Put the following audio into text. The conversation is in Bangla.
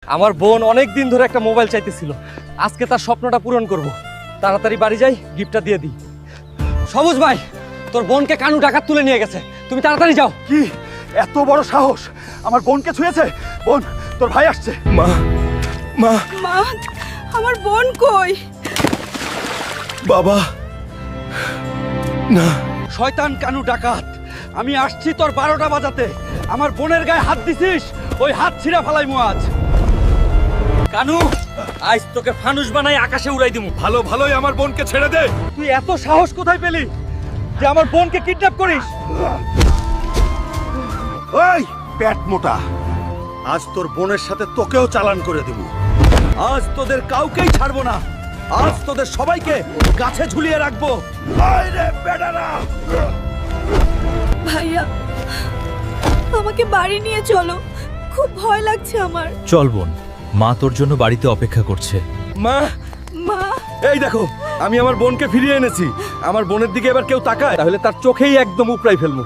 আমার বোন অনেক দিন ধরে একটা মোবাইল চাইতেছিল, আজকে তার স্বপ্নটা পূরণ করব। তাড়াতাড়ি বাড়ি যাই, গিফটটা দিয়ে দিই। সবুজ ভাই, তোর বোনকে কানু ডাকাত তুলে নিয়ে গেছে, তুমি তাড়াতাড়ি যাও। কি এত বড় সাহস? আমার বোনকে ছুঁয়েছে? বোন, তোর ভাই আসছে। মা মা মা, আমার বোন কই? বাবা না। শয়তান কানু ডাকাত, আমি আসছি তোর 12টা বাজাতে। আমার বোনের গায়ে হাত দিছিস, ওই হাত ছিঁড়া ফালাইমু আজ। কানু, আজ তোকে ফানুস বানাই আকাশে উড়াই দিমু। ভালোই আমার বোনকে ছেড়ে দে। তুই এত সাহস কোথায় পেলি যে আমার বোনকে কিডন্যাপ করিস? ওই পেট মোটা, আজ তোর বোনের সাথে তোকেও চালান করে দেব। আজ তোদের কাউকেই ছাড়বো না, আজ তোদের সবাইকে গাছে ঝুলিয়ে রাখবো। আরে বেটারা, ভাইয়া, আমাকে বাড়ি নিয়ে চলো, খুব ভয় লাগছে আমার। চল বোন, মা তোর জন্য বাড়িতে অপেক্ষা করছে। মা, মা, এই দেখো, আমি আমার বোনকে ফিরিয়ে এনেছি। আমার বোনের দিকে এবার কেউ তাকায় তাহলে তার চোখেই একদম উপড়াই ফেলবো।